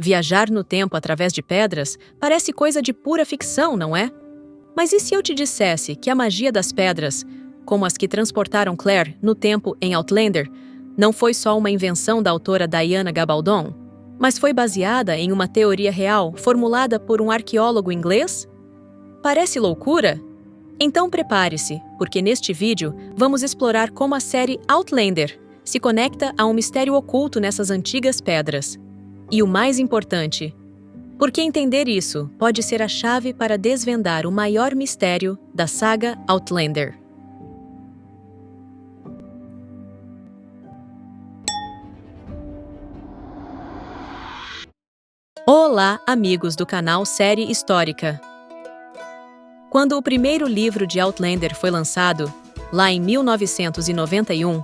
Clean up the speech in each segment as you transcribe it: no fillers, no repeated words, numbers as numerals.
Viajar no tempo através de pedras parece coisa de pura ficção, não é? Mas e se eu te dissesse que a magia das pedras, como as que transportaram Claire no tempo em Outlander, não foi só uma invenção da autora Diana Gabaldon, mas foi baseada em uma teoria real formulada por um arqueólogo inglês? Parece loucura? Então prepare-se, porque neste vídeo vamos explorar como a série Outlander se conecta a um mistério oculto nessas antigas pedras. E o mais importante, porque entender isso pode ser a chave para desvendar o maior mistério da saga Outlander. Olá, amigos do canal Série Histórica! Quando o primeiro livro de Outlander foi lançado, lá em 1991,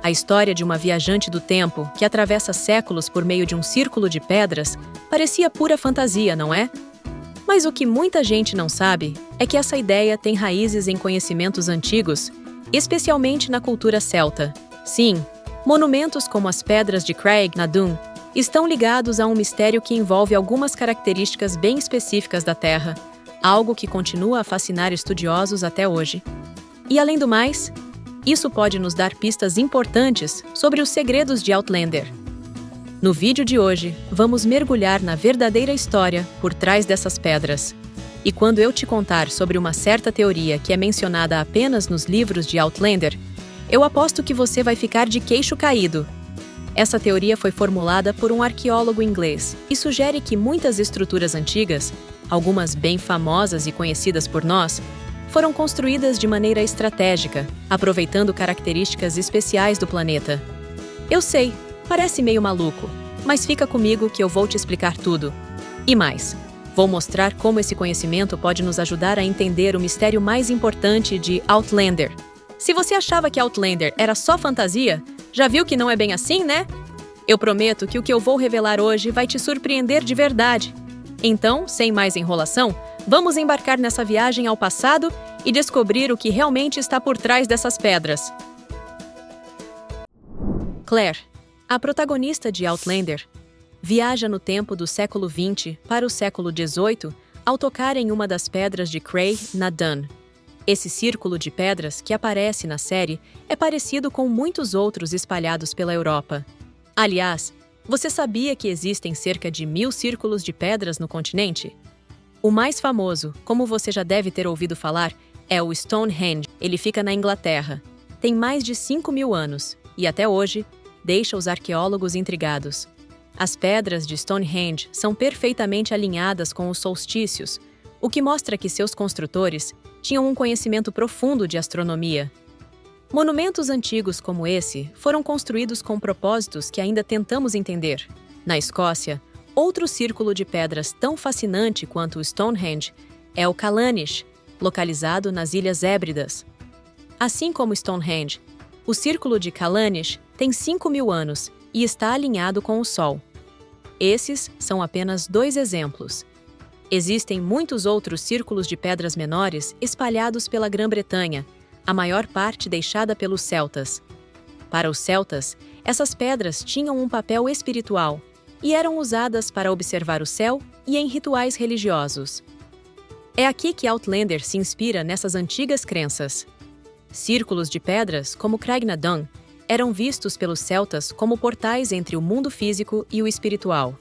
a história de uma viajante do tempo que atravessa séculos por meio de um círculo de pedras parecia pura fantasia, não é? Mas o que muita gente não sabe é que essa ideia tem raízes em conhecimentos antigos, especialmente na cultura celta. Sim, monumentos como as pedras de Craig na Dun estão ligados a um mistério que envolve algumas características bem específicas da Terra, algo que continua a fascinar estudiosos até hoje. E além do mais, isso pode nos dar pistas importantes sobre os segredos de Outlander. No vídeo de hoje, vamos mergulhar na verdadeira história por trás dessas pedras. E quando eu te contar sobre uma certa teoria que é mencionada apenas nos livros de Outlander, eu aposto que você vai ficar de queixo caído. Essa teoria foi formulada por um arqueólogo inglês e sugere que muitas estruturas antigas, algumas bem famosas e conhecidas por nós, foram construídas de maneira estratégica, aproveitando características especiais do planeta. Eu sei, parece meio maluco, mas fica comigo que eu vou te explicar tudo. E mais, vou mostrar como esse conhecimento pode nos ajudar a entender o mistério mais importante de Outlander. Se você achava que Outlander era só fantasia, já viu que não é bem assim, né? Eu prometo que o que eu vou revelar hoje vai te surpreender de verdade. Então, sem mais enrolação, vamos embarcar nessa viagem ao passado e descobrir o que realmente está por trás dessas pedras. Claire, a protagonista de Outlander, viaja no tempo do século XX para o século XVIII ao tocar em uma das pedras de Craig na Dun. Esse círculo de pedras que aparece na série é parecido com muitos outros espalhados pela Europa. Aliás, você sabia que existem cerca de 1000 círculos de pedras no continente? O mais famoso, como você já deve ter ouvido falar, é o Stonehenge. Ele fica na Inglaterra. Tem mais de 5.000 anos e, até hoje, deixa os arqueólogos intrigados. As pedras de Stonehenge são perfeitamente alinhadas com os solstícios, o que mostra que seus construtores tinham um conhecimento profundo de astronomia. Monumentos antigos como esse foram construídos com propósitos que ainda tentamos entender. Na Escócia, outro círculo de pedras tão fascinante quanto o Stonehenge é o Callanish, localizado nas Ilhas Hébridas. Assim como Stonehenge, o círculo de Callanish tem 5.000 anos e está alinhado com o Sol. Esses são apenas 2 exemplos. Existem muitos outros círculos de pedras menores espalhados pela Grã-Bretanha, a maior parte deixada pelos celtas. Para os celtas, essas pedras tinham um papel espiritual e eram usadas para observar o céu e em rituais religiosos. É aqui que Outlander se inspira nessas antigas crenças. Círculos de pedras, como Craig na Dun, eram vistos pelos celtas como portais entre o mundo físico e o espiritual.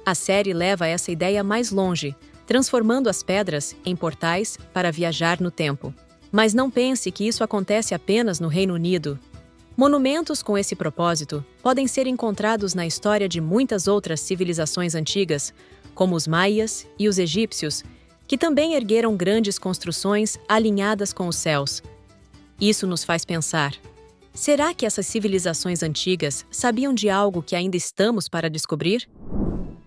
A série leva essa ideia mais longe, transformando as pedras em portais para viajar no tempo. Mas não pense que isso acontece apenas no Reino Unido. Monumentos com esse propósito podem ser encontrados na história de muitas outras civilizações antigas, como os maias e os egípcios, que também ergueram grandes construções alinhadas com os céus. Isso nos faz pensar: será que essas civilizações antigas sabiam de algo que ainda estamos para descobrir?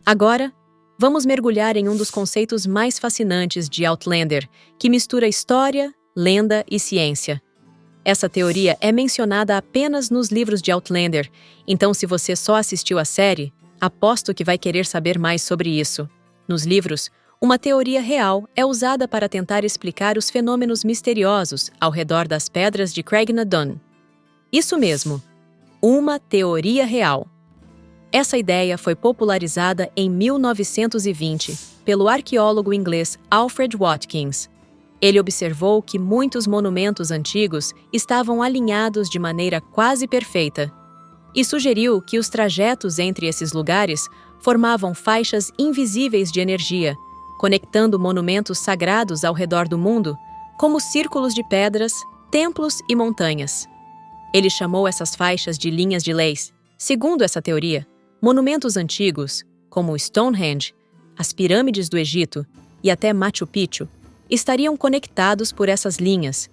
Agora, vamos mergulhar em um dos conceitos mais fascinantes de Outlander, que mistura história, lenda e ciência. Essa teoria é mencionada apenas nos livros de Outlander, então se você só assistiu a série, aposto que vai querer saber mais sobre isso. Nos livros, uma teoria real é usada para tentar explicar os fenômenos misteriosos ao redor das pedras de Craig na Dun. Isso mesmo, uma teoria real. Essa ideia foi popularizada em 1920 pelo arqueólogo inglês Alfred Watkins. Ele observou que muitos monumentos antigos estavam alinhados de maneira quase perfeita e sugeriu que os trajetos entre esses lugares formavam faixas invisíveis de energia, conectando monumentos sagrados ao redor do mundo, como círculos de pedras, templos e montanhas. Ele chamou essas faixas de linhas de leis. Segundo essa teoria, monumentos antigos, como o Stonehenge, as pirâmides do Egito e até Machu Picchu, estariam conectados por essas linhas,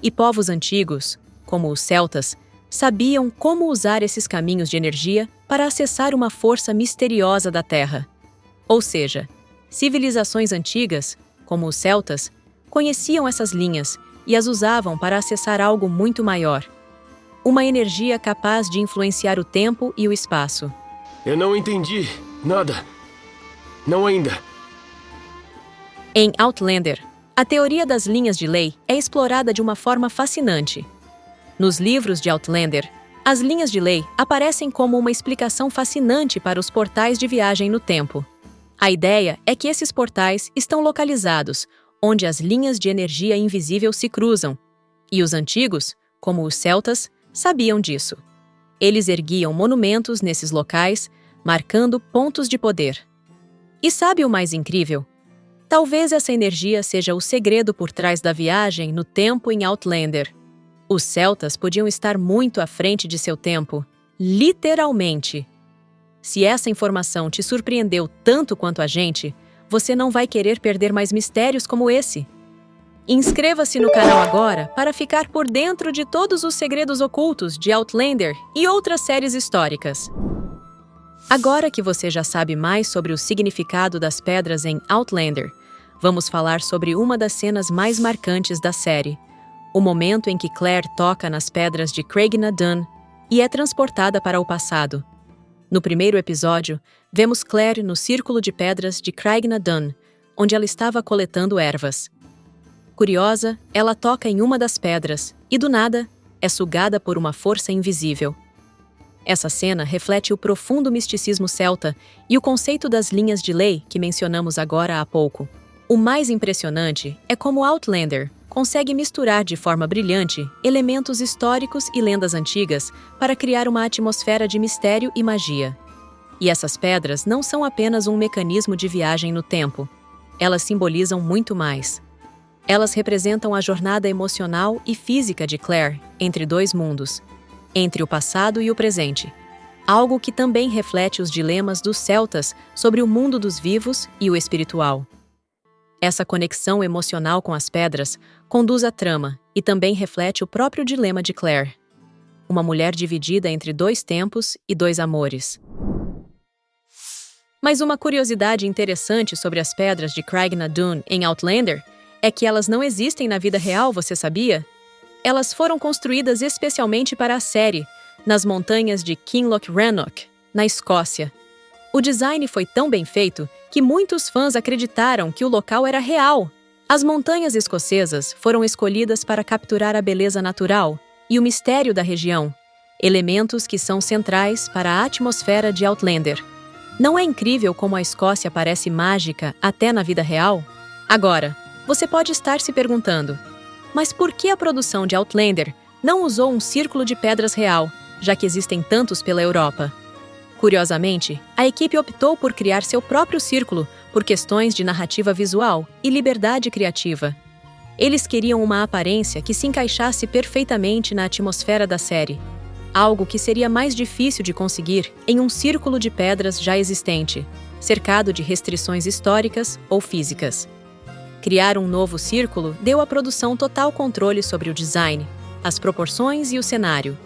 e povos antigos, como os celtas, sabiam como usar esses caminhos de energia para acessar uma força misteriosa da Terra. Ou seja, civilizações antigas, como os celtas, conheciam essas linhas e as usavam para acessar algo muito maior, uma energia capaz de influenciar o tempo e o espaço. Eu não entendi nada. Não ainda. Em Outlander, a teoria das linhas de lei é explorada de uma forma fascinante. Nos livros de Outlander, as linhas de lei aparecem como uma explicação fascinante para os portais de viagem no tempo. A ideia é que esses portais estão localizados onde as linhas de energia invisível se cruzam, e os antigos, como os celtas, sabiam disso. Eles erguiam monumentos nesses locais, marcando pontos de poder. E sabe o mais incrível? Talvez essa energia seja o segredo por trás da viagem no tempo em Outlander. Os celtas podiam estar muito à frente de seu tempo, literalmente. Se essa informação te surpreendeu tanto quanto a gente, você não vai querer perder mais mistérios como esse. Inscreva-se no canal agora para ficar por dentro de todos os segredos ocultos de Outlander e outras séries históricas. Agora que você já sabe mais sobre o significado das pedras em Outlander, vamos falar sobre uma das cenas mais marcantes da série, o momento em que Claire toca nas pedras de Craig na Dun e é transportada para o passado. No primeiro episódio, vemos Claire no círculo de pedras de Craig na Dun, onde ela estava coletando ervas. Curiosa, ela toca em uma das pedras e, do nada, é sugada por uma força invisível. Essa cena reflete o profundo misticismo celta e o conceito das linhas de lei que mencionamos agora há pouco. O mais impressionante é como Outlander consegue misturar de forma brilhante elementos históricos e lendas antigas para criar uma atmosfera de mistério e magia. E essas pedras não são apenas um mecanismo de viagem no tempo. Elas simbolizam muito mais. Elas representam a jornada emocional e física de Claire entre dois mundos, entre o passado e o presente, algo que também reflete os dilemas dos celtas sobre o mundo dos vivos e o espiritual. Essa conexão emocional com as pedras conduz à trama e também reflete o próprio dilema de Claire, uma mulher dividida entre dois tempos e dois amores. Mas uma curiosidade interessante sobre as pedras de Craig na Dun em Outlander é que elas não existem na vida real, você sabia? Elas foram construídas especialmente para a série, nas montanhas de Kinloch Rannoch, na Escócia. O design foi tão bem feito que muitos fãs acreditaram que o local era real. As montanhas escocesas foram escolhidas para capturar a beleza natural e o mistério da região, elementos que são centrais para a atmosfera de Outlander. Não é incrível como a Escócia parece mágica até na vida real? Agora, você pode estar se perguntando: mas por que a produção de Outlander não usou um círculo de pedras real, já que existem tantos pela Europa? Curiosamente, a equipe optou por criar seu próprio círculo por questões de narrativa visual e liberdade criativa. Eles queriam uma aparência que se encaixasse perfeitamente na atmosfera da série, algo que seria mais difícil de conseguir em um círculo de pedras já existente, cercado de restrições históricas ou físicas. Criar um novo círculo deu à produção total controle sobre o design, as proporções e o cenário,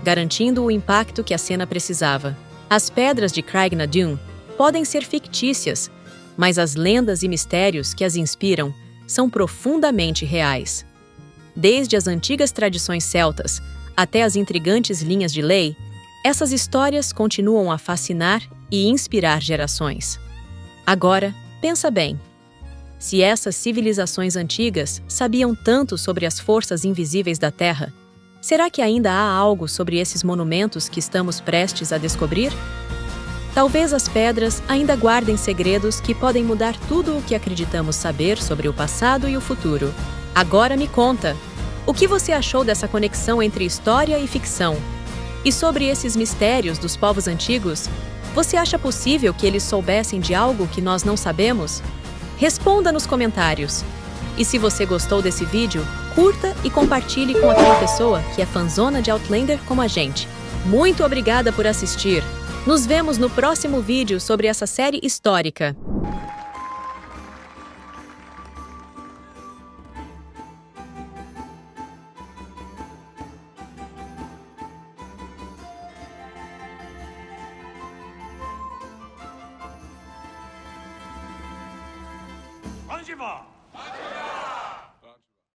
garantindo o impacto que a cena precisava. As pedras de Craig na Dun podem ser fictícias, mas as lendas e mistérios que as inspiram são profundamente reais. Desde as antigas tradições celtas até as intrigantes linhas de lei, essas histórias continuam a fascinar e inspirar gerações. Agora, pensa bem. Se essas civilizações antigas sabiam tanto sobre as forças invisíveis da Terra, será que ainda há algo sobre esses monumentos que estamos prestes a descobrir? Talvez as pedras ainda guardem segredos que podem mudar tudo o que acreditamos saber sobre o passado e o futuro. Agora me conta, o que você achou dessa conexão entre história e ficção? E sobre esses mistérios dos povos antigos, você acha possível que eles soubessem de algo que nós não sabemos? Responda nos comentários. E se você gostou desse vídeo, curta e compartilhe com aquela pessoa que é fanzona de Outlander como a gente. Muito obrigada por assistir! Nos vemos no próximo vídeo sobre essa série histórica. Onde vai?